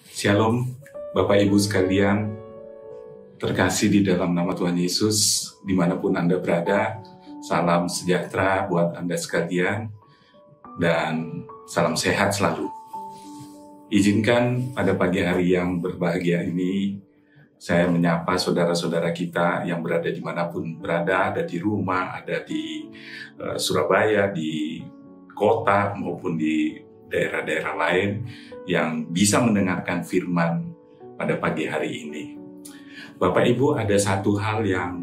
Shalom, Bapak Ibu sekalian, terkasih di dalam nama Tuhan Yesus, dimanapun Anda berada, salam sejahtera buat Anda sekalian, dan salam sehat selalu. Izinkan pada pagi hari yang berbahagia ini, saya menyapa saudara-saudara kita yang berada dimanapun berada, ada di rumah, ada di Surabaya, di kota, maupun di daerah-daerah lain, yang bisa mendengarkan firman pada pagi hari ini. Bapak Ibu, ada satu hal yang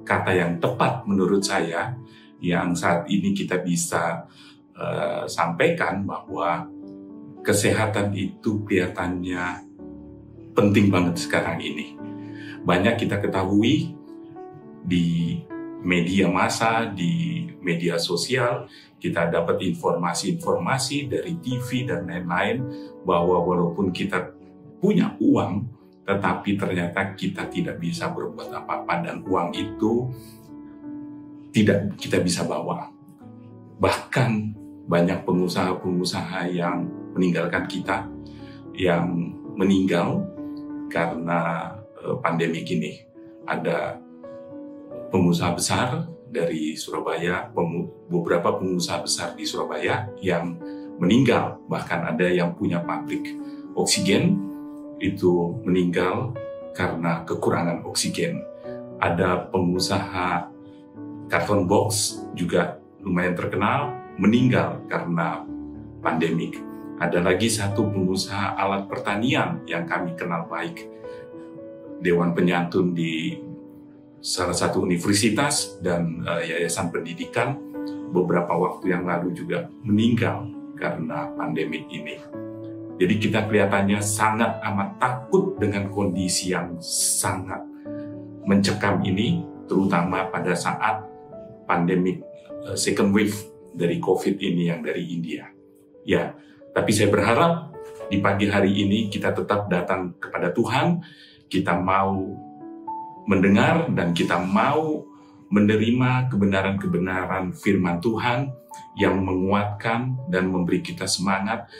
kata yang tepat menurut saya yang saat ini kita bisa sampaikan, bahwa kesehatan itu kelihatannya penting banget sekarang ini. Banyak kita ketahui di media massa, di media sosial, kita dapat informasi-informasi dari TV dan lain-lain, bahwa walaupun kita punya uang, tetapi ternyata kita tidak bisa berbuat apa-apa, dan uang itu tidak kita bisa bawa. Bahkan banyak pengusaha-pengusaha yang meninggalkan kita, yang meninggal karena pandemi ini. Ada pengusaha besar dari Surabaya, beberapa pengusaha besar di Surabaya yang meninggal, bahkan ada yang punya pabrik oksigen itu meninggal karena kekurangan oksigen. Ada pengusaha karton box juga lumayan terkenal, meninggal karena pandemik. Ada lagi satu pengusaha alat pertanian yang kami kenal baik, Dewan Penyantun di salah satu universitas dan yayasan pendidikan, beberapa waktu yang lalu juga meninggal karena pandemi ini. Jadi kita kelihatannya sangat amat takut dengan kondisi yang sangat mencekam ini, terutama pada saat pandemi second wave dari COVID ini yang dari India. Ya, tapi saya berharap di pagi hari ini kita tetap datang kepada Tuhan, kita mau mendengar dan kita mau menerima kebenaran-kebenaran firman Tuhan yang menguatkan dan memberi kita semangat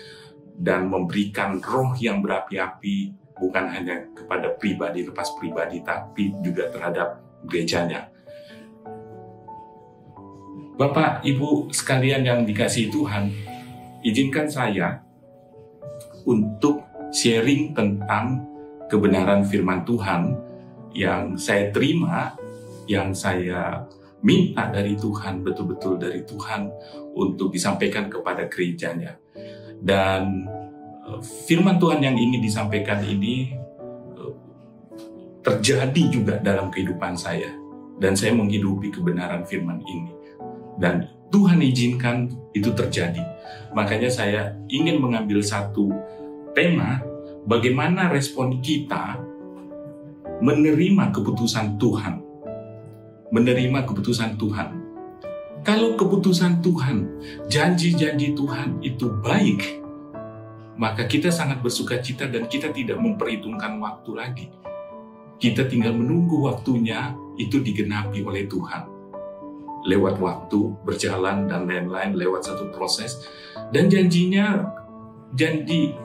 dan memberikan roh yang berapi-api, bukan hanya kepada pribadi lepas pribadi, tapi juga terhadap gerejanya. Bapak, Ibu sekalian yang dikasihi Tuhan, izinkan saya untuk sharing tentang kebenaran firman Tuhan yang saya terima, yang saya minta dari Tuhan, betul-betul dari Tuhan, untuk disampaikan kepada gerejanya. Dan firman Tuhan yang ingin disampaikan ini terjadi juga dalam kehidupan saya, dan saya menghidupi kebenaran firman ini, dan Tuhan izinkan itu terjadi. Makanya saya ingin mengambil satu tema, bagaimana respon kita menerima keputusan Tuhan. Menerima keputusan Tuhan. Kalau keputusan Tuhan, janji-janji Tuhan itu baik, maka kita sangat bersukacita dan kita tidak memperhitungkan waktu lagi. Kita tinggal menunggu waktunya itu digenapi oleh Tuhan. Lewat waktu, berjalan dan lain-lain, lewat satu proses. Dan janji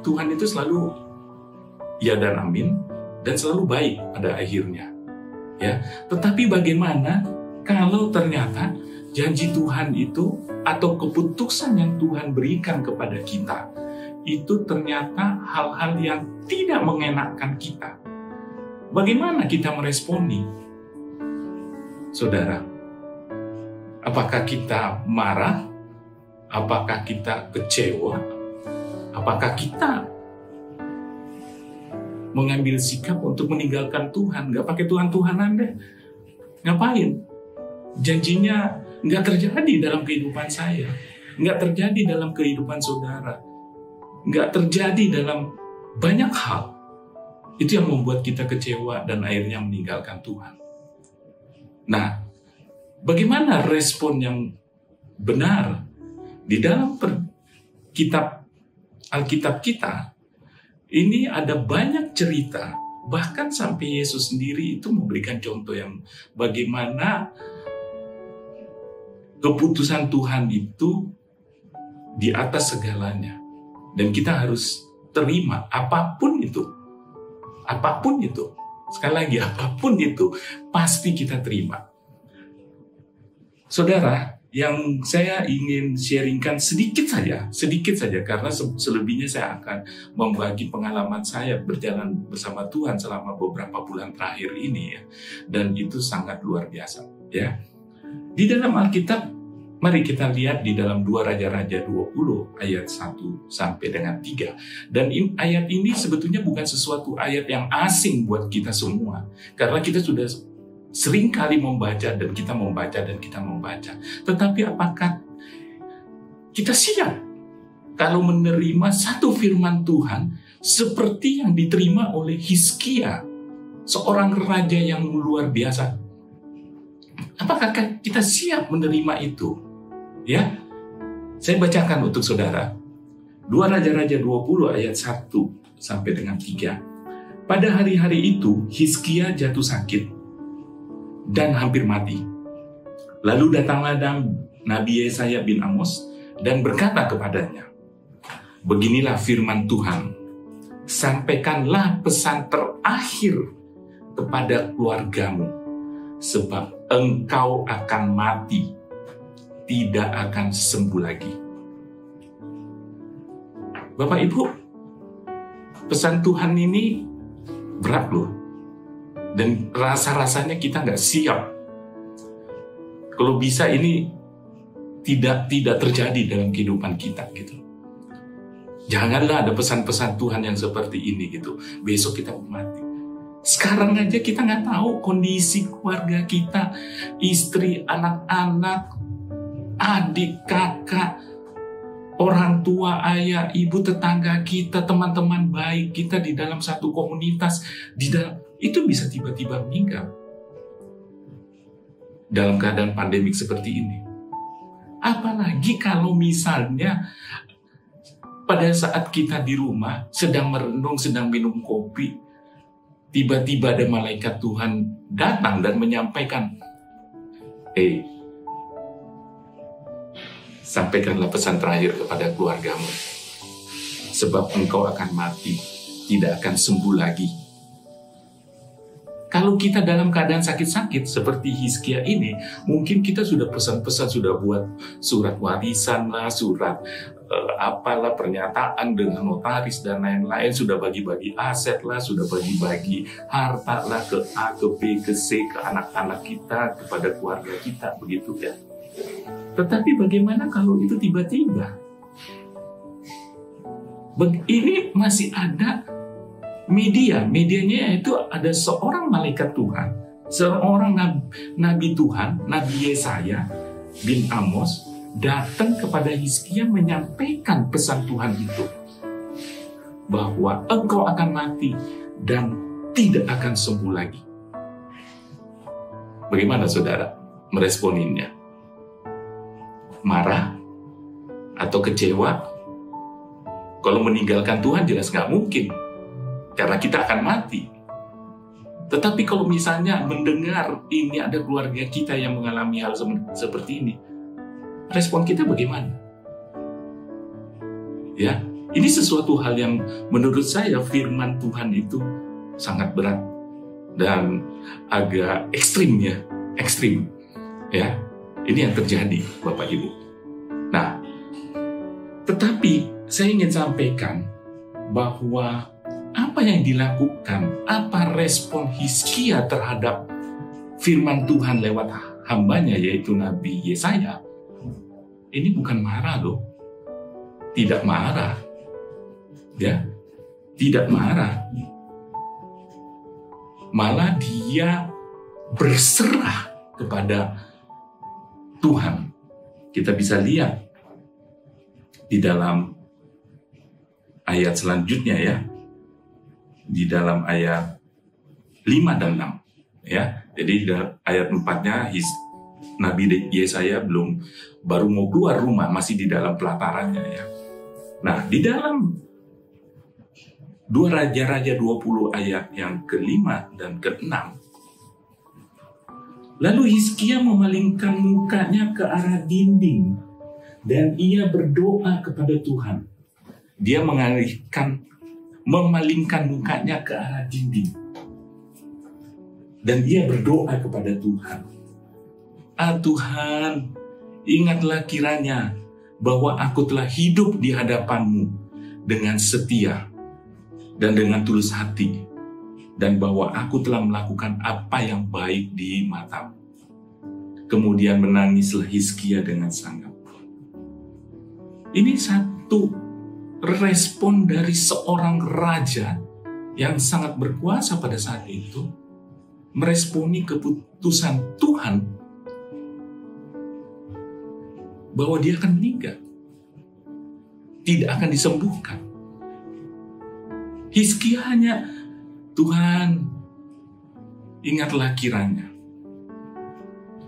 Tuhan itu selalu ya dan amin, dan selalu baik pada akhirnya. Ya, tetapi bagaimana kalau ternyata janji Tuhan itu atau keputusan yang Tuhan berikan kepada kita itu ternyata hal-hal yang tidak mengenakkan kita? Bagaimana kita meresponi? Saudara, apakah kita marah? Apakah kita kecewa? Apakah kita mengambil sikap untuk meninggalkan Tuhan? Nggak pakai Tuhan-Tuhanan deh. Ngapain? Janjinya nggak terjadi dalam kehidupan saya. Nggak terjadi dalam kehidupan saudara. Nggak terjadi dalam banyak hal. Itu yang membuat kita kecewa dan akhirnya meninggalkan Tuhan. Nah, bagaimana respon yang benar di dalam kitab Alkitab kita? Ini ada banyak cerita, bahkan sampai Yesus sendiri itu memberikan contoh yang bagaimana keputusan Tuhan itu di atas segalanya. Dan kita harus terima apapun itu. Apapun itu. Sekali lagi, apapun itu pasti kita terima. Saudara, yang saya ingin sharingkan sedikit saja, karena selebihnya saya akan membagi pengalaman saya berjalan bersama Tuhan selama beberapa bulan terakhir ini ya. Dan itu sangat luar biasa ya. Di dalam Alkitab, mari kita lihat di dalam 2 Raja-Raja 20 ayat 1 sampai dengan 3. Dan ayat ini sebetulnya bukan sesuatu ayat yang asing buat kita semua. Karena kita sudah sering kali membaca dan kita membaca. Tetapi apakah kita siap kalau menerima satu firman Tuhan seperti yang diterima oleh Hizkia, seorang raja yang luar biasa? Apakah kita siap menerima itu? Ya, saya bacakan untuk saudara. 2 Raja-Raja 20 ayat 1 sampai dengan 3. Pada hari-hari itu, Hizkia jatuh sakit dan hampir mati. Lalu datanglah Nabi Yesaya bin Amos dan berkata kepadanya, beginilah firman Tuhan, sampaikanlah pesan terakhir kepada keluargamu, sebab engkau akan mati, tidak akan sembuh lagi. Bapak Ibu, pesan Tuhan ini berat loh. Dan rasa-rasanya kita nggak siap. Kalau bisa ini tidak terjadi dalam kehidupan kita gitu. Janganlah ada pesan-pesan Tuhan yang seperti ini gitu. Besok kita mati. Sekarang aja kita nggak tahu kondisi keluarga kita, istri, anak-anak, adik, kakak, orang tua, ayah, ibu, tetangga kita, teman-teman baik kita di dalam satu komunitas, itu bisa tiba-tiba meninggal dalam keadaan pandemik seperti ini. Apalagi kalau misalnya pada saat kita di rumah sedang merenung, sedang minum kopi, tiba-tiba ada malaikat Tuhan datang dan menyampaikan, sampaikanlah pesan terakhir kepada keluargamu, sebab engkau akan mati, tidak akan sembuh lagi. Kalau kita dalam keadaan sakit-sakit seperti Hizkia ini, mungkin kita sudah pesan-pesan, sudah buat surat warisan lah, surat apalah, pernyataan dengan notaris dan lain-lain, sudah bagi-bagi aset lah, sudah bagi-bagi harta lah ke A, ke B, ke C, ke anak-anak kita, kepada keluarga kita, begitu ya. Tetapi bagaimana kalau itu tiba-tiba? Ini masih ada medianya, yaitu ada seorang malaikat Tuhan, seorang nabi Tuhan, Nabi Yesaya bin Amos, datang kepada Hizkia menyampaikan pesan Tuhan itu, bahwa engkau akan mati dan tidak akan sembuh lagi. Bagaimana saudara meresponinya? Marah atau kecewa? Kalau meninggalkan Tuhan jelas nggak mungkin, karena kita akan mati. Tetapi kalau misalnya mendengar ini ada keluarga kita yang mengalami hal seperti ini, respon kita bagaimana? Ya, ini sesuatu hal yang menurut saya firman Tuhan itu sangat berat dan agak ekstrim ya. Ini yang terjadi, Bapak Ibu. Nah, tetapi saya ingin sampaikan bahwa apa yang dilakukan, apa respon Hizkia terhadap firman Tuhan lewat hambanya, yaitu Nabi Yesaya, ini bukan marah loh. Tidak marah. Ya, tidak marah. Malah dia berserah kepada Tuhan. Kita bisa lihat di dalam ayat selanjutnya ya. Di dalam ayat 5 dan 6 ya. Jadi ayat 4-nya Nabi Yesaya baru mau keluar rumah, masih di dalam pelatarannya ya. Nah, di dalam 2 Raja-Raja 20 ayat yang ke-5 dan ke-6, lalu Hizkia memalingkan mukanya ke arah dinding Dan ia berdoa kepada Tuhan. Dia memalingkan mukanya ke arah dinding. Dan dia berdoa kepada Tuhan. Tuhan, ingatlah kiranya bahwa aku telah hidup di hadapan-Mu dengan setia dan dengan tulus hati. Dan bahwa aku telah melakukan apa yang baik di mata-Mu. Kemudian menangislah Hizkia dengan sangat. Ini satu respon dari seorang raja yang sangat berkuasa pada saat itu, meresponi keputusan Tuhan bahwa dia akan meninggal, tidak akan disembuhkan. Hizkia hanya, Tuhan, ingatlah kiranya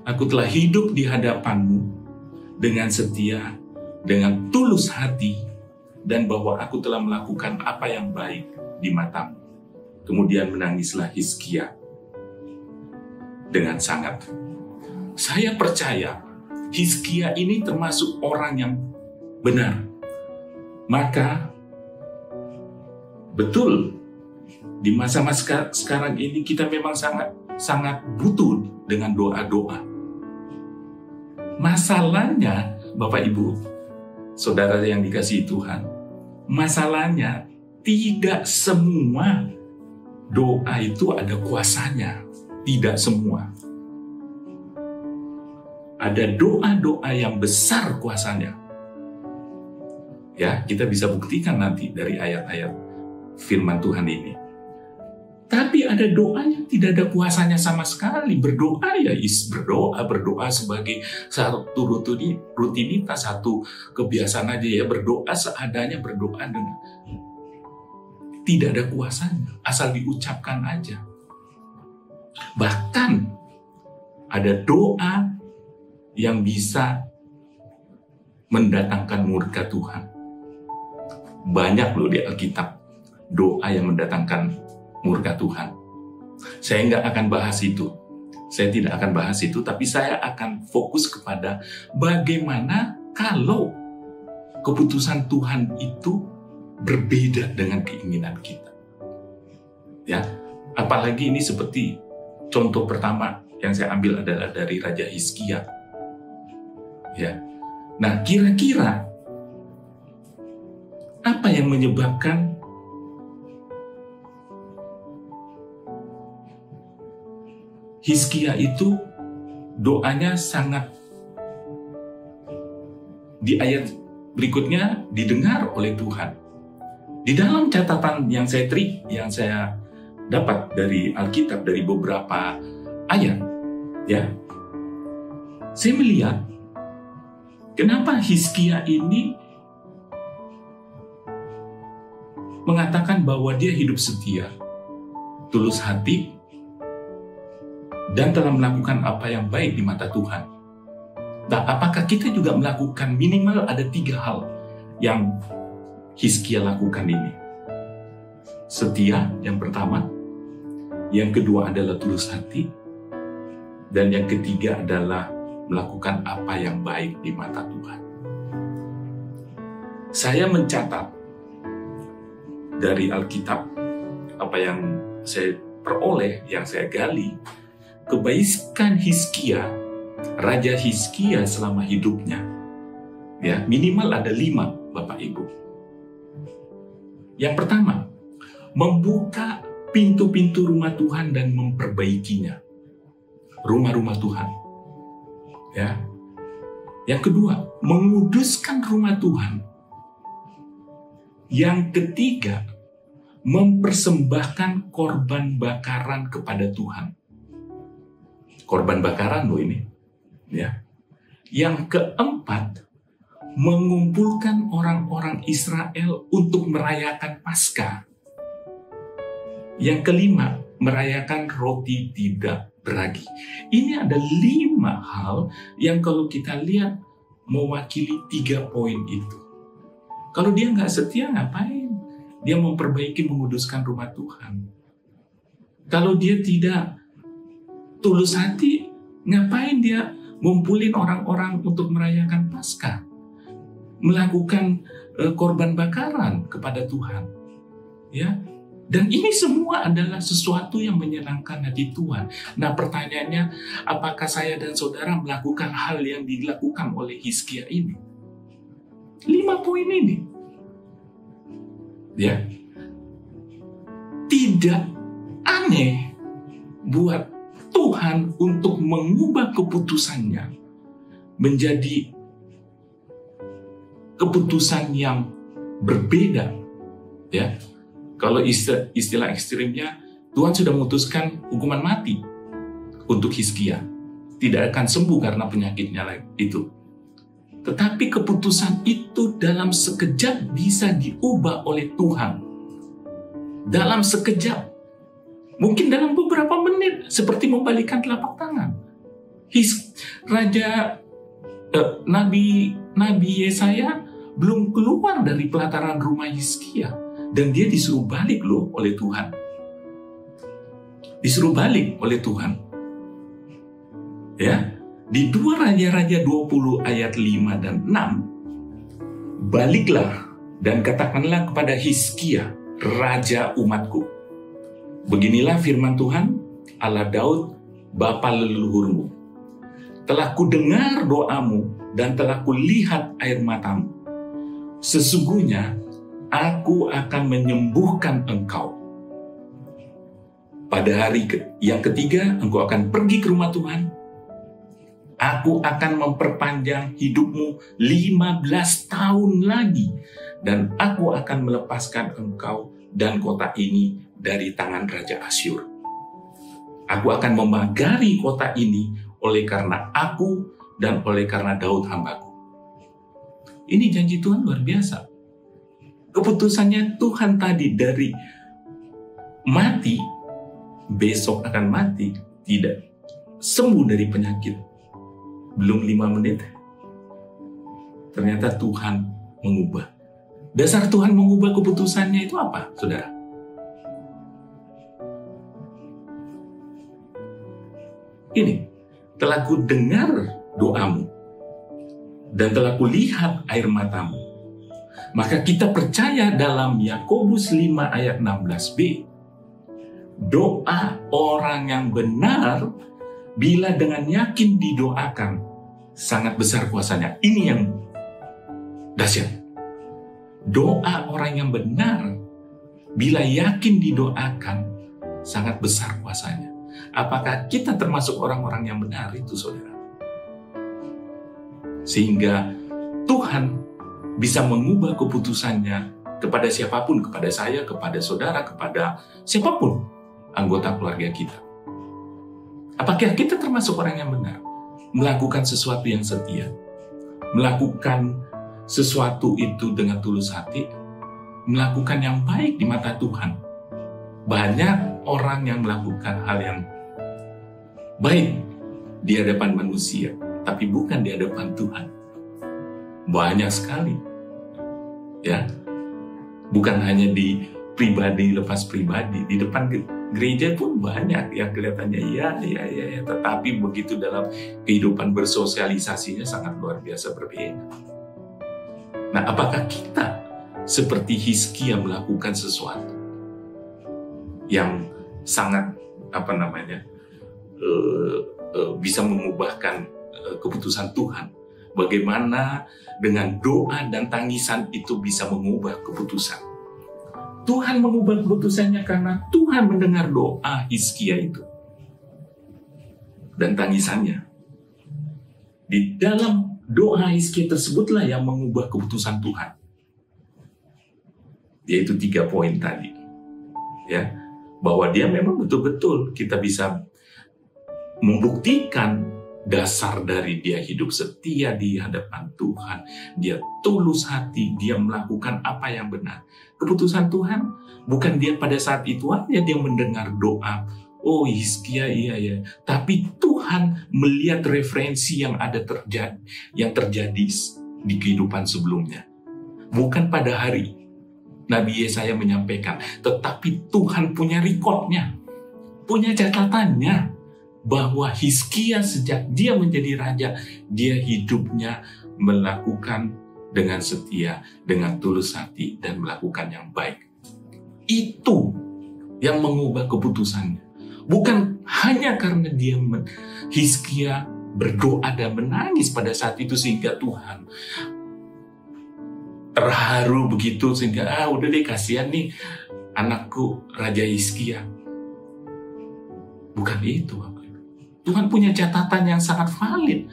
aku telah hidup di hadapan-Mu dengan setia, dengan tulus hati, dan bahwa aku telah melakukan apa yang baik di mata-Mu. Kemudian menangislah Hizkia dengan sangat. Saya percaya Hizkia ini termasuk orang yang benar. Maka betul di masa-masa sekarang ini kita memang sangat butuh dengan doa-doa. Masalahnya, Bapak Ibu, saudara yang dikasihi Tuhan, masalahnya tidak semua doa itu ada kuasanya. Tidak semua. Ada doa-doa yang besar kuasanya. Ya, kita bisa buktikan nanti dari ayat-ayat firman Tuhan ini. Tapi ada doa yang tidak ada kuasanya sama sekali. Berdoa ya berdoa sebagai satu rutinitas, satu kebiasaan aja ya. Berdoa seadanya, berdoa dengan tidak ada kuasanya, asal diucapkan aja. Bahkan ada doa yang bisa mendatangkan murka Tuhan. Banyak loh di Alkitab doa yang mendatangkan murka Tuhan. Saya nggak akan bahas itu. Saya tidak akan bahas itu, tapi saya akan fokus kepada bagaimana kalau keputusan Tuhan itu berbeda dengan keinginan kita. Ya, apalagi ini seperti contoh pertama yang saya ambil adalah dari Raja Hizkia. Ya. Nah, kira-kira apa yang menyebabkan Hizkia itu doanya sangat di ayat berikutnya didengar oleh Tuhan. Di dalam catatan yang saya dapat dari Alkitab dari beberapa ayat, ya, saya melihat kenapa Hizkia ini mengatakan bahwa dia hidup setia, tulus hati, dan telah melakukan apa yang baik di mata Tuhan. Nah, apakah kita juga melakukan minimal ada 3 hal yang Hizkia lakukan ini? Setia yang pertama, yang kedua adalah tulus hati, dan yang ketiga adalah melakukan apa yang baik di mata Tuhan. Saya mencatat dari Alkitab apa yang saya peroleh, yang saya gali, kebaikan Hizkia, Raja Hizkia selama hidupnya, ya minimal ada 5, Bapak Ibu. Yang pertama, membuka pintu-pintu rumah Tuhan dan memperbaikinya, rumah-rumah Tuhan. Ya. Yang kedua, menguduskan rumah Tuhan. Yang ketiga, mempersembahkan korban bakaran kepada Tuhan. Korban bakaran loh ini, ya. Yang keempat, mengumpulkan orang-orang Israel untuk merayakan Paskah. Yang kelima, merayakan roti tidak beragi. Ini ada 5 hal yang kalau kita lihat mewakili 3 poin itu. Kalau dia nggak setia, ngapain? Dia memperbaiki, menguduskan rumah Tuhan. Kalau dia tidak tulus hati, ngapain dia ngumpulin orang-orang untuk merayakan Paskah? melakukan korban bakaran kepada Tuhan. Ya. Dan ini semua adalah sesuatu yang menyenangkan hati Tuhan. Nah, pertanyaannya, apakah saya dan saudara melakukan hal yang dilakukan oleh Hizkia ini? 5 poin ini. Ya. Tidak aneh buat Tuhan untuk mengubah keputusannya menjadi keputusan yang berbeda. Ya. Kalau istilah ekstrimnya, Tuhan sudah memutuskan hukuman mati untuk Hizkia. Tidak akan sembuh karena penyakitnya itu. Tetapi keputusan itu dalam sekejap bisa diubah oleh Tuhan. Dalam sekejap. Mungkin dalam beberapa menit, seperti membalikkan telapak tangan. Nabi Yesaya belum keluar dari pelataran rumah Hizkia. Dan dia disuruh balik loh oleh Tuhan. Disuruh balik oleh Tuhan. Ya, di 2 Raja-Raja 20 ayat 5 dan 6, baliklah dan katakanlah kepada Hizkia, raja umatku. Beginilah firman Tuhan, Allah Daud, bapa leluhurmu. Telah kudengar doamu dan telah kulihat air matamu. Sesungguhnya aku akan menyembuhkan engkau. Pada hari yang ketiga, engkau akan pergi ke rumah Tuhan. Aku akan memperpanjang hidupmu 15 tahun lagi. Dan aku akan melepaskan engkau dan kota ini dari tangan Raja Asyur. Aku akan memagari kota ini oleh karena aku dan oleh karena Daud hambaku. Ini janji Tuhan luar biasa. Keputusannya Tuhan tadi dari mati, besok akan mati, tidak sembuh dari penyakit. Belum 5 menit, ternyata Tuhan mengubah. Dasar Tuhan mengubah keputusannya itu apa, saudara? Ini, telah ku dengar doamu, dan telah kulihat air matamu. Maka kita percaya dalam Yakobus 5 ayat 16b, doa orang yang benar bila dengan yakin didoakan sangat besar kuasanya. Ini yang dahsyat. Doa orang yang benar bila yakin didoakan sangat besar kuasanya. Apakah kita termasuk orang-orang yang benar itu, saudara? Sehingga Tuhan bisa mengubah keputusannya kepada siapapun, kepada saya, kepada saudara, kepada siapapun anggota keluarga kita. Apakah kita termasuk orang yang benar? Melakukan sesuatu yang setia, melakukan sesuatu itu dengan tulus hati, melakukan yang baik di mata Tuhan. Banyak orang yang melakukan hal yang baik di hadapan manusia, tapi bukan di hadapan Tuhan. Banyak sekali. Ya. Bukan hanya di pribadi lepas pribadi, di depan gereja pun banyak yang kelihatannya ya, tetapi begitu dalam kehidupan bersosialisasinya sangat luar biasa berbeda. Nah, apakah kita seperti Hizkia melakukan sesuatu yang sangat bisa mengubahkan keputusan Tuhan? Bagaimana dengan doa dan tangisan itu bisa mengubah keputusan? Tuhan mengubah keputusannya karena Tuhan mendengar doa Hizkia itu dan tangisannya. Di dalam doa Hizkia tersebutlah yang mengubah keputusan Tuhan. Yaitu 3 poin tadi. Ya, bahwa dia memang betul-betul kita bisa membuktikan dasar dari dia hidup setia di hadapan Tuhan. Dia tulus hati, dia melakukan apa yang benar. Keputusan Tuhan bukan dia pada saat itu aja dia mendengar doa, oh Hizkia iya. Tapi Tuhan melihat referensi yang terjadi di kehidupan sebelumnya. Bukan pada hari Nabi Yesaya menyampaikan, tetapi Tuhan punya rekodnya, punya catatannya. Bahwa Hizkia sejak dia menjadi raja, dia hidupnya melakukan dengan setia, dengan tulus hati, dan melakukan yang baik. Itu yang mengubah keputusannya. Bukan hanya karena Hizkia berdoa dan menangis pada saat itu sehingga Tuhan terharu begitu sehingga udah deh kasihan nih anakku Raja Hizkia. Bukan itu, Bapak Ibu. Tuhan punya catatan yang sangat valid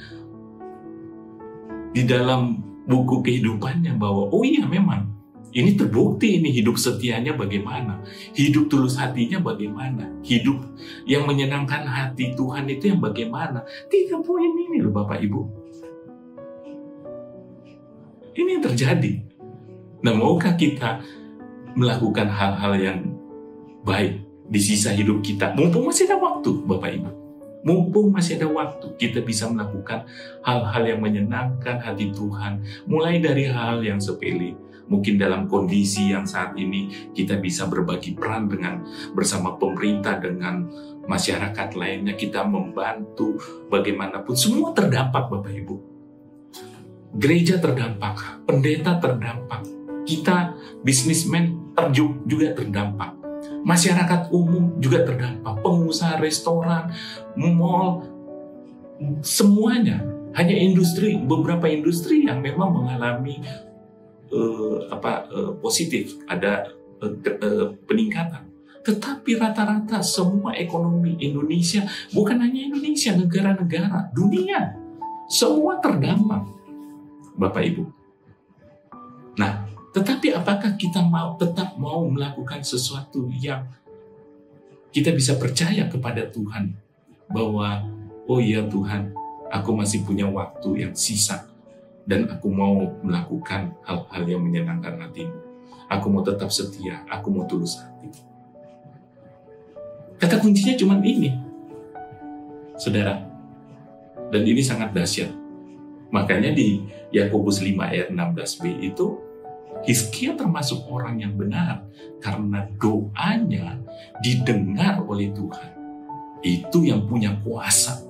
di dalam buku kehidupannya bahwa memang ini terbukti, ini hidup setianya bagaimana, hidup tulus hatinya bagaimana, hidup yang menyenangkan hati Tuhan itu yang bagaimana. 3 poin ini loh Bapak Ibu. Ini yang terjadi. Nah, maukah kita melakukan hal-hal yang baik di sisa hidup kita? Mumpung masih ada waktu Bapak Ibu. Mumpung masih ada waktu, kita bisa melakukan hal-hal yang menyenangkan hati Tuhan. Mulai dari hal yang sepele. Mungkin dalam kondisi yang saat ini kita bisa berbagi peran bersama pemerintah, dengan masyarakat lainnya. Kita membantu bagaimanapun. Semua terdampak Bapak Ibu. Gereja terdampak, pendeta terdampak. Kita bisnismen juga terdampak. Masyarakat umum juga terdampak. Pengusaha restoran, mall, semuanya. Hanya beberapa industri yang memang mengalami positif, ada peningkatan. Tetapi rata-rata semua ekonomi Indonesia, bukan hanya Indonesia, negara-negara, dunia, semua terdampak, Bapak Ibu. Nah, tetapi apakah kita tetap mau melakukan sesuatu yang kita bisa percaya kepada Tuhan bahwa, oh iya Tuhan, aku masih punya waktu yang sisa dan aku mau melakukan hal-hal yang menyenangkan hatimu. Aku mau tetap setia, aku mau tulus hati. Kata kuncinya cuma ini, saudara. Dan ini sangat dahsyat. Makanya di Yakobus 5 ayat 16b itu, Hizkia termasuk orang yang benar karena doanya didengar oleh Tuhan. Itu yang punya kuasa.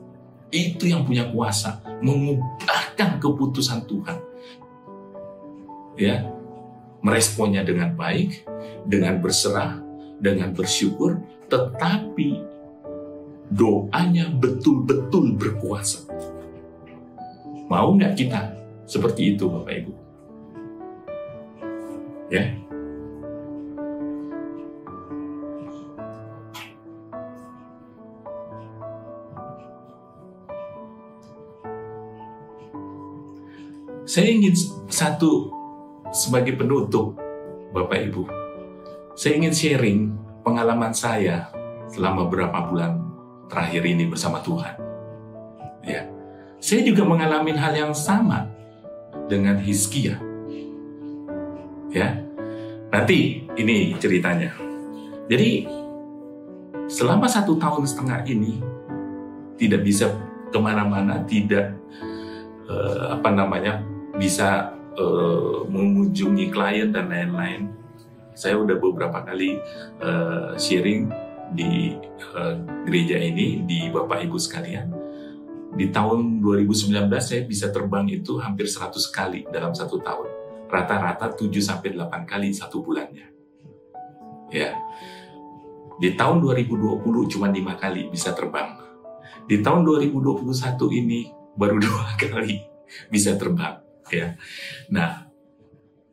Itu yang punya kuasa mengubahkan keputusan Tuhan. Ya, meresponnya dengan baik, dengan berserah, dengan bersyukur, tetapi doanya betul-betul berkuasa. Mau nggak kita seperti itu, Bapak Ibu? Ya. Saya ingin sebagai penutup, Bapak Ibu, saya ingin sharing pengalaman saya selama beberapa bulan terakhir ini bersama Tuhan. Ya, saya juga mengalami hal yang sama dengan Hizkia. Ya, nanti ini ceritanya. Jadi selama 1,5 tahun ini tidak bisa kemana-mana, tidak bisa mengunjungi klien dan lain-lain. Saya udah beberapa kali sharing di gereja ini, di Bapak Ibu sekalian. Di tahun 2019 saya bisa terbang itu hampir 100 kali dalam 1 tahun. Rata-rata 7-8 kali 1 bulannya. Ya. Di tahun 2020 cuma 5 kali bisa terbang. Di tahun 2021 ini baru 2 kali bisa terbang. Ya. Nah,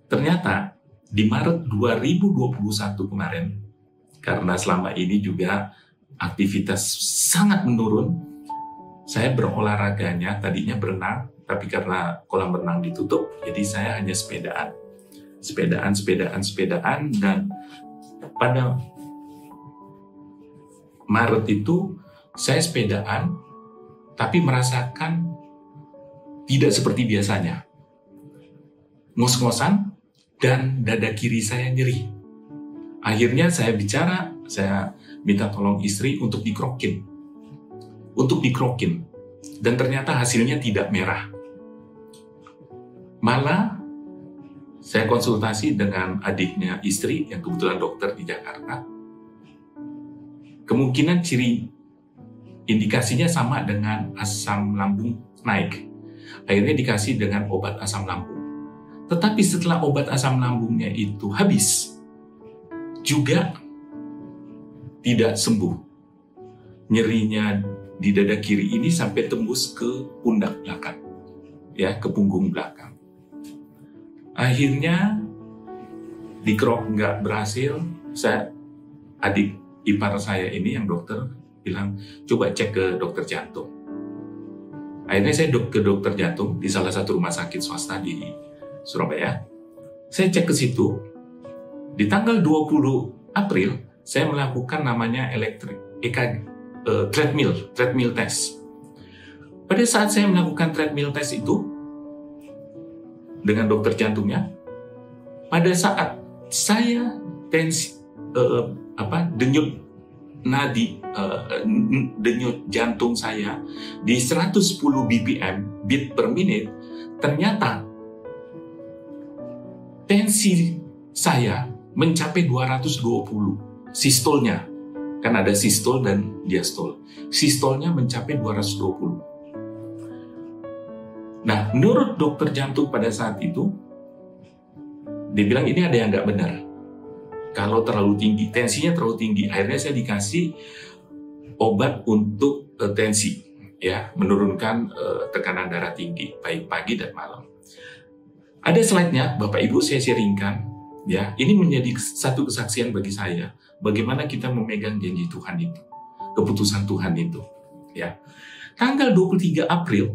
ternyata di Maret 2021 kemarin, karena selama ini juga aktivitas sangat menurun, saya berolahraganya tadinya berenang, tapi karena kolam renang ditutup, jadi saya hanya sepedaan, dan pada Maret itu saya sepedaan, tapi merasakan tidak seperti biasanya. Ngos-ngosan dan dada kiri saya nyeri. Akhirnya saya minta tolong istri untuk dikrokin. Dan ternyata hasilnya tidak merah. Malah saya konsultasi dengan adiknya istri yang kebetulan dokter di Jakarta. Kemungkinan indikasinya sama dengan asam lambung naik. Akhirnya dikasih dengan obat asam lambung. Tetapi setelah obat asam lambungnya itu habis, juga tidak sembuh. Nyerinya di dada kiri ini sampai tembus ke pundak belakang, ya, ke punggung belakang. Akhirnya dikerok nggak berhasil. Adik ipar saya ini yang dokter bilang, coba cek ke dokter jantung. Akhirnya saya ke dokter jantung di salah satu rumah sakit swasta di Surabaya. Saya cek ke situ. Di tanggal 20 April, saya melakukan namanya treadmill test. Pada saat saya melakukan treadmill test itu dengan dokter jantungnya, pada saat saya denyut nadi, denyut jantung saya di 110 BPM, beat per minute, ternyata tensi saya mencapai 220 sistolnya. Kan ada sistol dan diastol. Sistolnya mencapai 220. Nah, menurut dokter jantung pada saat itu, dia bilang ini ada yang nggak benar. Kalau terlalu tinggi, tensinya terlalu tinggi. Akhirnya saya dikasih obat untuk tensi, ya, menurunkan tekanan darah tinggi, baik pagi dan malam. Ada slide-nya, Bapak Ibu, saya sharingkan. Ya, ini menjadi satu kesaksian bagi saya, bagaimana kita memegang janji Tuhan itu, keputusan Tuhan itu. Ya, tanggal 23 April,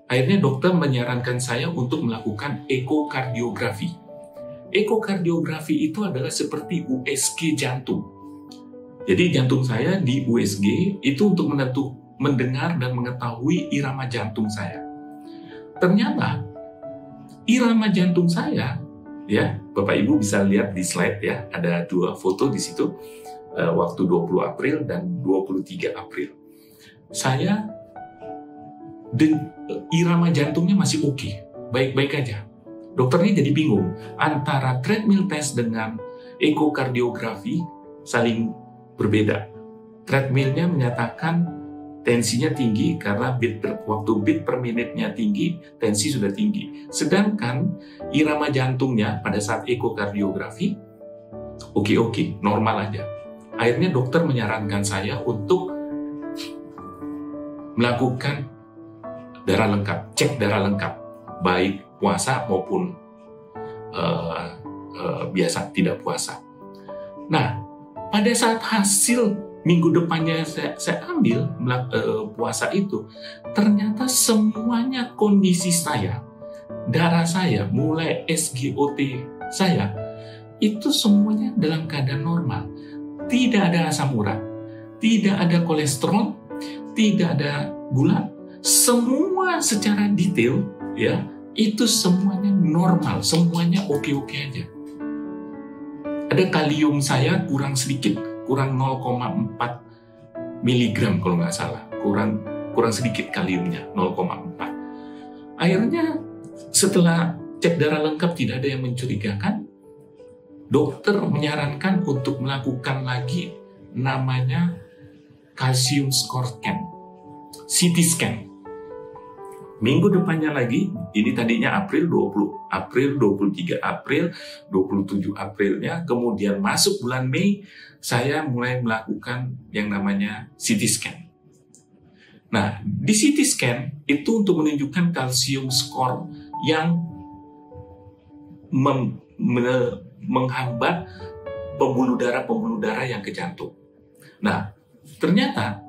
akhirnya dokter menyarankan saya untuk melakukan ekokardiografi. Ekokardiografi itu adalah seperti USG jantung. Jadi jantung saya di USG itu untuk mendengar dan mengetahui irama jantung saya. Ternyata irama jantung saya, ya, Bapak Ibu bisa lihat di slide, ya, ada 2 foto di situ, waktu 20 April dan 23 April. Saya irama jantungnya masih oke, baik-baik aja. Dokternya jadi bingung antara treadmill test dengan ekokardiografi saling berbeda. Treadmillnya menyatakan tensinya tinggi karena waktu beat per menitnya tinggi, tensi sudah tinggi. Sedangkan irama jantungnya pada saat ekokardiografi oke, normal aja. Akhirnya dokter menyarankan saya untuk melakukan darah lengkap, cek darah lengkap, baik puasa maupun biasa tidak puasa. Nah, pada saat hasil minggu depannya saya ambil puasa itu, ternyata semuanya kondisi saya, darah saya, mulai SGOT saya, itu semuanya dalam keadaan normal. Tidak ada asam urat, tidak ada kolesterol, tidak ada gula, semua secara detail, ya, itu semuanya normal, semuanya oke-oke aja. Ada kalium saya kurang sedikit, kurang 0,4 miligram kalau nggak salah, kurang sedikit kaliumnya, 0,4. Akhirnya setelah cek darah lengkap tidak ada yang mencurigakan, dokter menyarankan untuk melakukan lagi namanya calcium score scan, CT scan. Minggu depannya lagi, ini tadinya April 20 April, 23 April, 27 Aprilnya, kemudian masuk bulan Mei, saya mulai melakukan yang namanya CT scan. Nah, di CT scan itu untuk menunjukkan kalsium skor yang menghambat pembuluh darah yang ke jantung. Nah, ternyata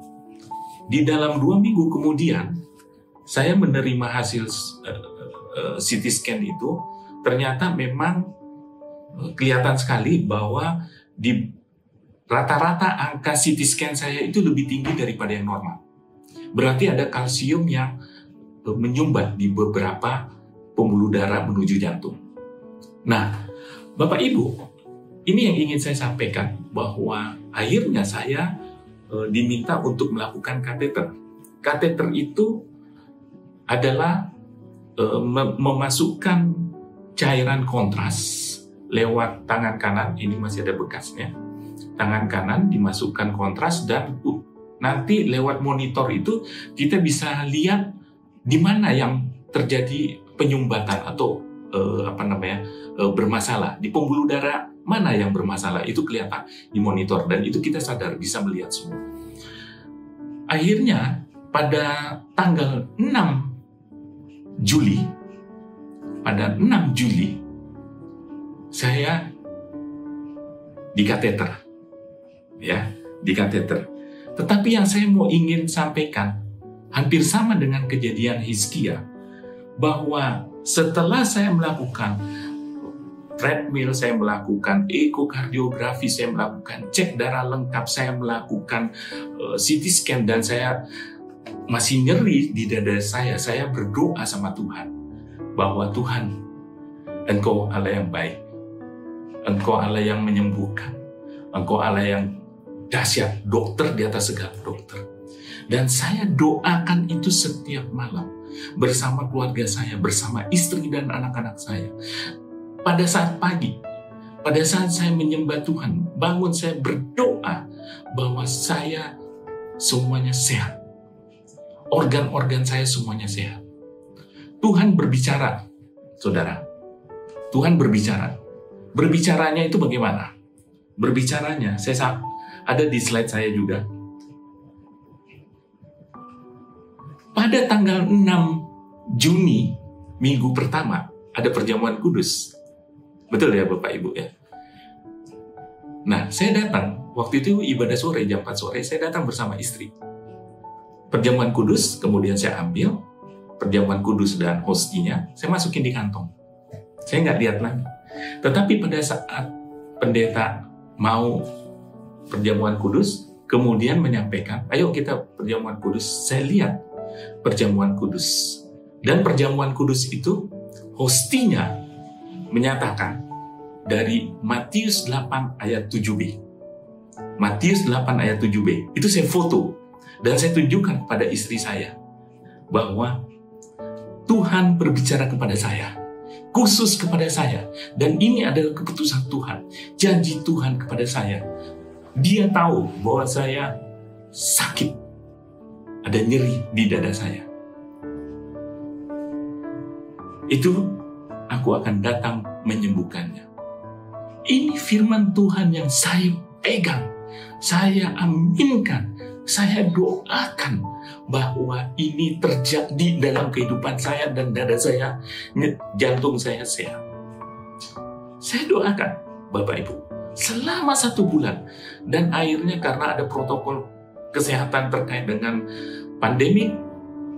di dalam 2 minggu kemudian, saya menerima hasil CT scan itu, ternyata memang kelihatan sekali bahwa di rata-rata angka CT scan saya itu lebih tinggi daripada yang normal. Berarti ada kalsium yang menyumbat di beberapa pembuluh darah menuju jantung. Nah, Bapak Ibu, ini yang ingin saya sampaikan, bahwa akhirnya saya diminta untuk melakukan kateter. Kateter itu adalah memasukkan cairan kontras lewat tangan kanan, ini masih ada bekasnya. Tangan kanan dimasukkan kontras dan nanti lewat monitor itu kita bisa lihat di mana yang terjadi penyumbatan atau bermasalah. Di pembuluh darah mana yang bermasalah itu kelihatan di monitor, dan itu kita sadar bisa melihat semua. Akhirnya pada tanggal 6 Juli saya di kateter, ya, di kateter. Tetapi yang saya mau ingin sampaikan hampir sama dengan kejadian Hizkia, bahwa setelah saya melakukan treadmill, saya melakukan ekokardiografi, saya melakukan cek darah lengkap, saya melakukan CT scan, dan saya masih nyeri di dada saya berdoa sama Tuhan, bahwa Tuhan, Engkau Allah yang baik, Engkau Allah yang menyembuhkan, Engkau Allah yang dahsyat, dokter di atas segala dokter. Dan saya doakan itu setiap malam bersama keluarga saya, bersama istri dan anak-anak saya. Pada saat pagi, pada saat saya menyembah Tuhan, bangun saya berdoa bahwa saya semuanya sehat. Organ-organ saya semuanya sehat. Tuhan berbicara, saudara. Tuhan berbicara. Berbicaranya itu bagaimana? Berbicaranya, saya ada di slide saya juga. Pada tanggal 6 Juni, minggu pertama, ada perjamuan kudus. Betul ya Bapak Ibu ya? Nah, saya datang, waktu itu ibadah sore, jam 4 sore, saya datang bersama istri. Perjamuan kudus, kemudian saya ambil, perjamuan kudus dan hostinya, saya masukin di kantong. Saya nggak lihat lagi. Tetapi pada saat pendeta mau perjamuan kudus, kemudian menyampaikan, ayo kita perjamuan kudus, saya lihat perjamuan kudus. Dan perjamuan kudus itu, hostinya menyatakan dari Matius 8 ayat 7b. Matius 8 ayat 7b. Itu saya foto dan saya tunjukkan kepada istri saya bahwa Tuhan berbicara kepada saya, khusus kepada saya, dan ini adalah keputusan Tuhan, janji Tuhan kepada saya. Dia tahu bahwa saya sakit, ada nyeri di dada saya. Itu aku akan datang menyembuhkannya. Ini firman Tuhan yang saya pegang, saya aminkan, saya doakan bahwa ini terjadi dalam kehidupan saya dan dada saya, jantung saya sehat. Saya doakan, Bapak Ibu, selama 1 bulan. Dan akhirnya karena ada protokol kesehatan terkait dengan pandemi,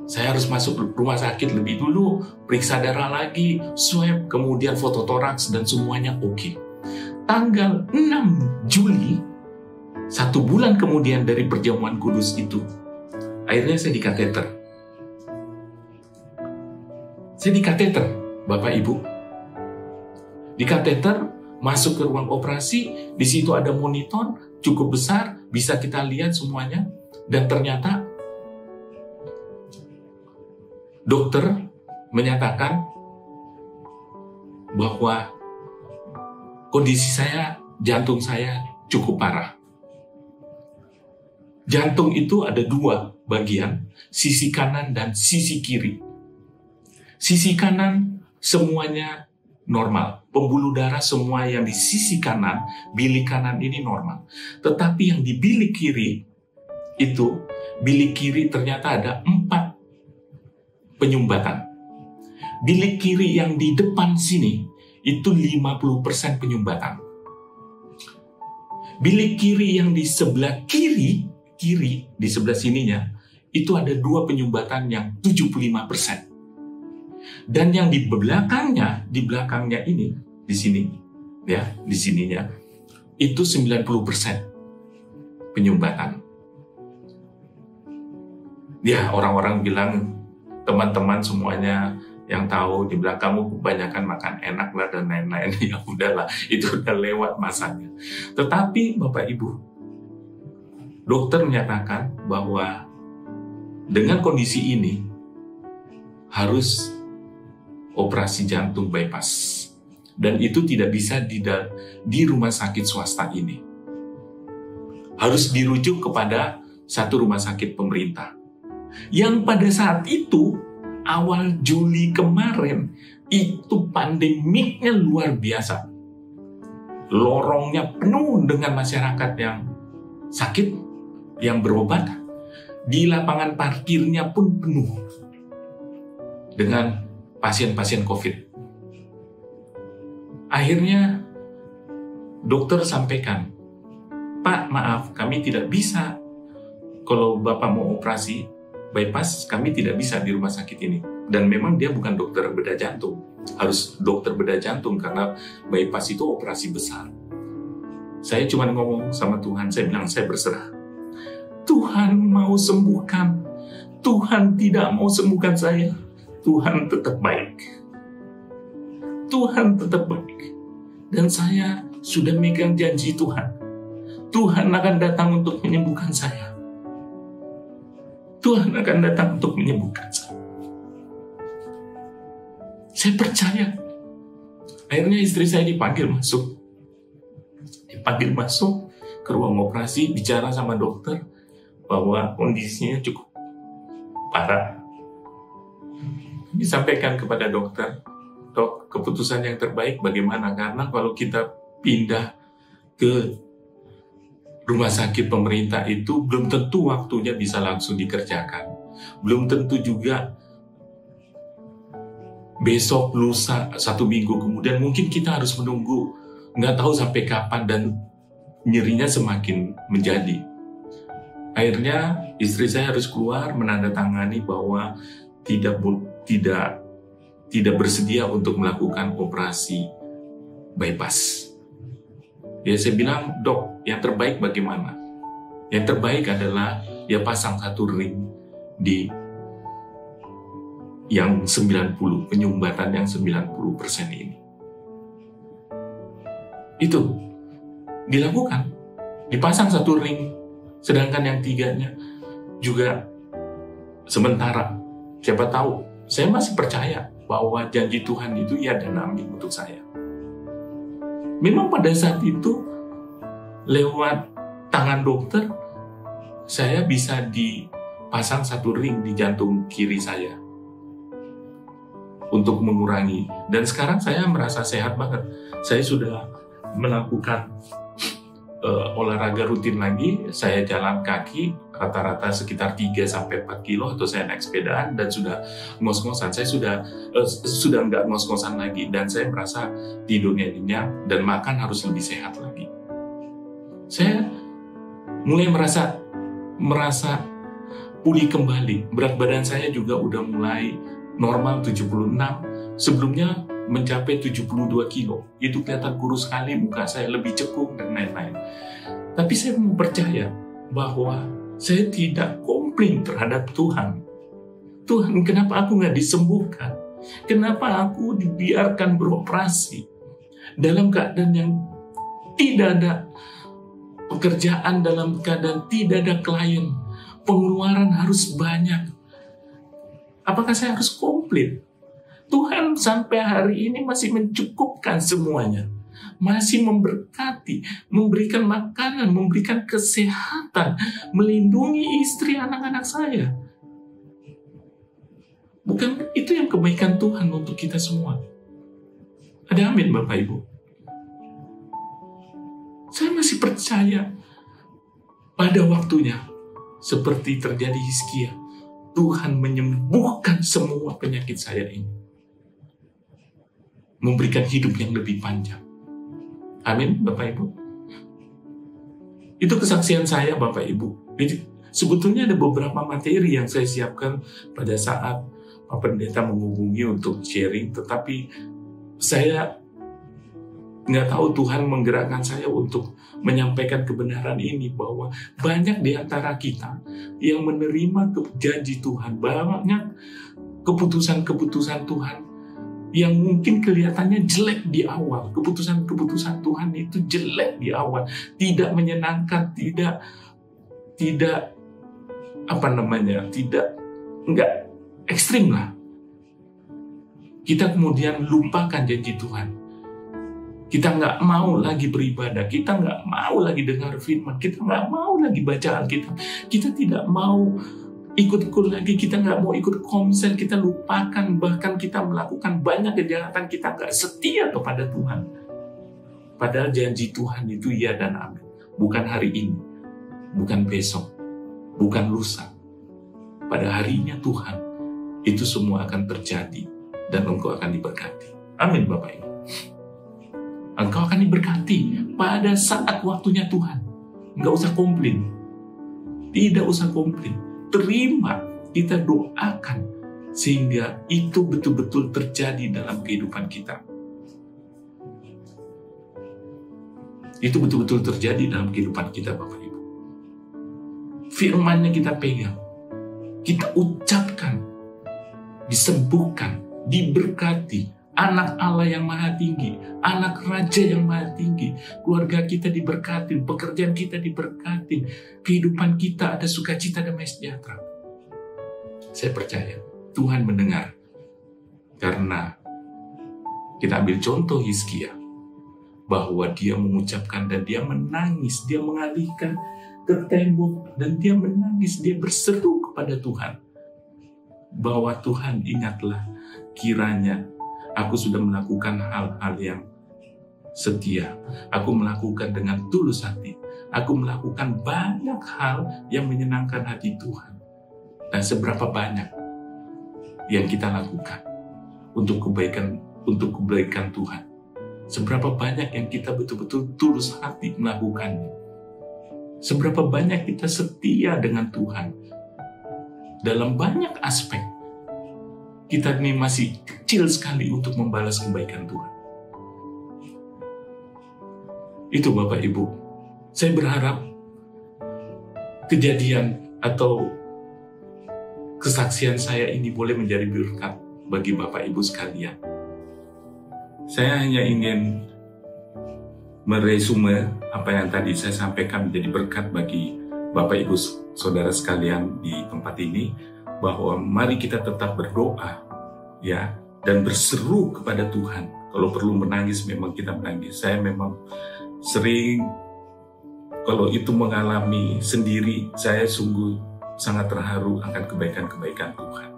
saya harus masuk rumah sakit lebih dulu, periksa darah lagi, swab, kemudian foto toraks, dan semuanya oke. Tanggal 6 Juli, 1 bulan kemudian dari perjamuan kudus itu, akhirnya saya di kateter. Saya di kateter, Bapak Ibu. Di kateter, masuk ke ruang operasi, di situ ada monitor cukup besar, bisa kita lihat semuanya, dan ternyata dokter menyatakan bahwa kondisi saya, jantung saya cukup parah. Jantung itu ada 2 bagian, sisi kanan dan sisi kiri. Sisi kanan semuanya normal. Pembuluh darah semua yang di sisi kanan, bilik kanan ini normal. Tetapi yang di bilik kiri itu, bilik kiri ternyata ada 4 penyumbatan. Bilik kiri yang di depan sini itu 50% penyumbatan. Bilik kiri yang di sebelah kiri di sebelah sininya itu ada 2 penyumbatan yang 75%. Dan yang di belakangnya ini, di sini ya, di sininya itu 90% penyumbatan. Ya, orang-orang bilang, teman-teman semuanya yang tahu di belakangmu kebanyakan makan enak lah dan lain-lain. Ya udahlah, itu udah lewat masanya. Tetapi Bapak Ibu, dokter menyatakan bahwa dengan kondisi ini harus operasi jantung bypass. Dan itu tidak bisa di rumah sakit swasta ini. Harus dirujuk kepada satu rumah sakit pemerintah. Yang pada saat itu, awal Juli kemarin, itu pandemiknya luar biasa. Lorongnya penuh dengan masyarakat yang sakit, yang berobat. Di lapangan parkirnya pun penuh dengan pasien-pasien COVID. Akhirnya dokter sampaikan, "Pak, maaf, kami tidak bisa. Kalau Bapak mau operasi bypass, kami tidak bisa di rumah sakit ini." Dan memang dia bukan dokter bedah jantung. Harus dokter bedah jantung karena bypass itu operasi besar. Saya cuma ngomong sama Tuhan, saya bilang, saya berserah. Tuhan mau sembuhkan. Tuhan tidak mau sembuhkan saya. Tuhan tetap baik. Tuhan tetap baik. Dan saya sudah megang janji Tuhan. Tuhan akan datang untuk menyembuhkan saya. Tuhan akan datang untuk menyembuhkan saya. Saya percaya. Akhirnya istri saya dipanggil masuk. Dipanggil masuk ke ruang operasi, bicara sama dokter bahwa kondisinya cukup parah. Disampaikan kepada dokter, "Dok, keputusan yang terbaik bagaimana? Karena kalau kita pindah ke rumah sakit pemerintah itu belum tentu waktunya bisa langsung dikerjakan. Belum tentu juga besok, lusa, 1 minggu kemudian mungkin kita harus menunggu. Nggak tahu sampai kapan dan nyerinya semakin menjadi." Akhirnya istri saya harus keluar menandatangani bahwa tidak bersedia untuk melakukan operasi bypass. Ya, saya bilang, "Dok, yang terbaik bagaimana?" Yang terbaik adalah ya pasang 1 ring di yang 90, penyumbatan yang 90% ini. Itu dilakukan, dipasang 1 ring, sedangkan yang 3-nya juga sementara. Siapa tahu, saya masih percaya bahwa janji Tuhan itu ya dan amin untuk saya. Memang pada saat itu, lewat tangan dokter, saya bisa dipasang 1 ring di jantung kiri saya untuk mengurangi. Dan sekarang saya merasa sehat banget. Saya sudah melakukan olahraga rutin lagi. Saya jalan kaki rata-rata sekitar 3-4 kilo, atau saya naik sepedaan dan sudah ngos-ngosan. Saya sudah nggak ngos-ngosan lagi, dan saya merasa tidurnya nyenyak dan makan harus lebih sehat lagi. Saya mulai merasa pulih kembali. Berat badan saya juga udah mulai normal 76. Sebelumnya mencapai 72 kilo. Itu kelihatan kurus sekali, muka saya lebih cekung dan lain-lain. Tapi saya mau percaya bahwa saya tidak komplain terhadap Tuhan. Tuhan, kenapa aku nggak disembuhkan? Kenapa aku dibiarkan beroperasi dalam keadaan yang tidak ada pekerjaan, dalam keadaan tidak ada klien, pengeluaran harus banyak? Apakah saya harus komplain? Tuhan sampai hari ini masih mencukupkan semuanya. Masih memberkati, memberikan makanan, memberikan kesehatan, melindungi istri anak-anak saya. Bukan itu yang kebaikan Tuhan untuk kita semua? Ada amin, Bapak Ibu? Saya masih percaya pada waktunya, seperti terjadi Hizkia, Tuhan menyembuhkan semua penyakit saya ini. Memberikan hidup yang lebih panjang. Amin, Bapak Ibu. Itu kesaksian saya, Bapak Ibu. Jadi, sebetulnya ada beberapa materi yang saya siapkan pada saat Pak Pendeta menghubungi untuk sharing, tetapi saya nggak tahu Tuhan menggerakkan saya untuk menyampaikan kebenaran ini, bahwa banyak di antara kita yang menerima janji Tuhan, banyak keputusan-keputusan Tuhan yang mungkin kelihatannya jelek di awal. Keputusan-keputusan Tuhan itu jelek di awal, tidak menyenangkan, tidak enggak ekstrim lah. Kita kemudian lupakan janji Tuhan. Kita nggak mau lagi beribadah, kita nggak mau lagi dengar firman, kita nggak mau lagi baca Alkitab, kita tidak mau ikut lagi, kita nggak mau ikut komsel, kita lupakan, bahkan kita melakukan banyak kejahatan, kita nggak setia kepada Tuhan. Padahal janji Tuhan itu ya dan amin. Bukan hari ini, bukan besok, bukan lusa. Pada harinya Tuhan, itu semua akan terjadi dan engkau akan diberkati. Amin Bapak Ibu. Engkau akan diberkati pada saat waktunya Tuhan. Nggak usah komplain. Tidak usah komplain. Terima, kita doakan sehingga itu betul-betul terjadi dalam kehidupan kita. Itu betul-betul terjadi dalam kehidupan kita, Bapak Ibu. Firman-Nya kita pegang, kita ucapkan, disembuhkan, diberkati. Anak Allah yang maha tinggi, anak raja yang maha tinggi, keluarga kita diberkati, pekerjaan kita diberkati, kehidupan kita ada sukacita dan sejahtera. Saya percaya Tuhan mendengar, karena kita ambil contoh Hizkia, bahwa dia mengucapkan dan dia menangis, dia mengalihkan ke tembok dan dia menangis, dia berseru kepada Tuhan, bahwa Tuhan ingatlah, kiranya aku sudah melakukan hal-hal yang setia. Aku melakukan dengan tulus hati. Aku melakukan banyak hal yang menyenangkan hati Tuhan. Dan seberapa banyak yang kita lakukan untuk kebaikan Tuhan. Seberapa banyak yang kita betul-betul tulus hati melakukannya. Seberapa banyak kita setia dengan Tuhan. Dalam banyak aspek. Kita ini masih kecil sekali untuk membalas kebaikan Tuhan. Itu Bapak Ibu. Saya berharap kejadian atau kesaksian saya ini boleh menjadi berkat bagi Bapak Ibu sekalian. Saya hanya ingin meresume apa yang tadi saya sampaikan menjadi berkat bagi Bapak Ibu Saudara sekalian di tempat ini, bahwa mari kita tetap berdoa ya, dan berseru kepada Tuhan. Kalau perlu menangis, memang kita menangis. Saya memang sering kalau itu mengalami sendiri, saya sungguh sangat terharu akan kebaikan-kebaikan Tuhan.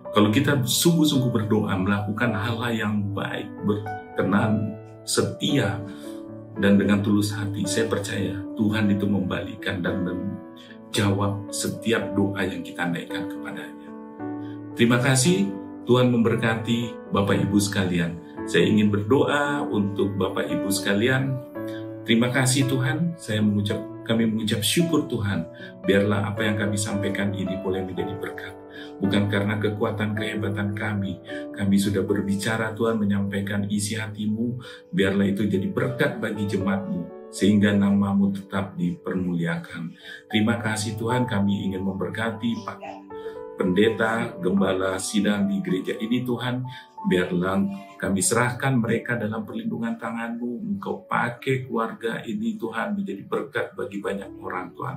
Kalau kita sungguh-sungguh berdoa, melakukan hal-hal yang baik, berkenan, setia, dan dengan tulus hati, saya percaya Tuhan itu membalikan dan menjawab setiap doa yang kita naikkan kepadanya. Terima kasih, Tuhan memberkati Bapak Ibu sekalian. Saya ingin berdoa untuk Bapak Ibu sekalian. Terima kasih Tuhan, kami mengucap syukur Tuhan, biarlah apa yang kami sampaikan ini boleh menjadi berkat. Bukan karena kekuatan kehebatan kami sudah berbicara Tuhan, menyampaikan isi hati-Mu, biarlah itu jadi berkat bagi jemaat-Mu, sehingga nama-Mu tetap dipermuliakan. Terima kasih Tuhan, kami ingin memberkati Pak Pendeta, Gembala sidang di gereja ini Tuhan, biarlah kami serahkan mereka dalam perlindungan tangan-Mu. Engkau pakai keluarga ini Tuhan menjadi berkat bagi banyak orang Tuhan,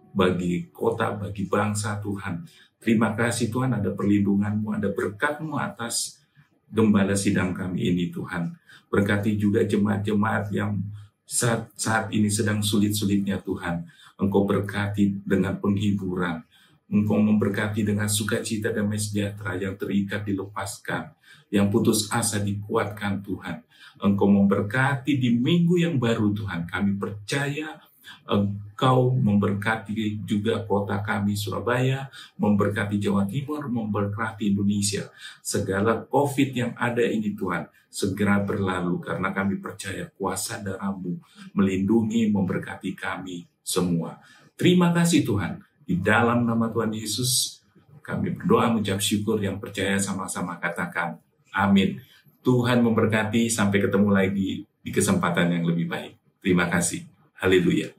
bagi kota, bagi bangsa Tuhan. Terima kasih Tuhan, ada perlindungan-Mu, ada berkat-Mu atas gembala sidang kami ini Tuhan. Berkati juga jemaat-jemaat yang saat ini sedang sulit-sulitnya Tuhan. Engkau berkati dengan penghiburan. Engkau memberkati dengan sukacita damai sejahtera, yang terikat dilepaskan, yang putus asa dikuatkan Tuhan. Engkau memberkati di minggu yang baru Tuhan. Kami percaya Engkau memberkati juga kota kami Surabaya, memberkati Jawa Timur, memberkati Indonesia. Segala COVID yang ada ini Tuhan segera berlalu, karena kami percaya kuasa darah-Mu melindungi, memberkati kami semua. Terima kasih Tuhan. Di dalam nama Tuhan Yesus, kami berdoa mengucap syukur, yang percaya sama-sama katakan amin. Tuhan memberkati, sampai ketemu lagi di kesempatan yang lebih baik. Terima kasih. Haleluya.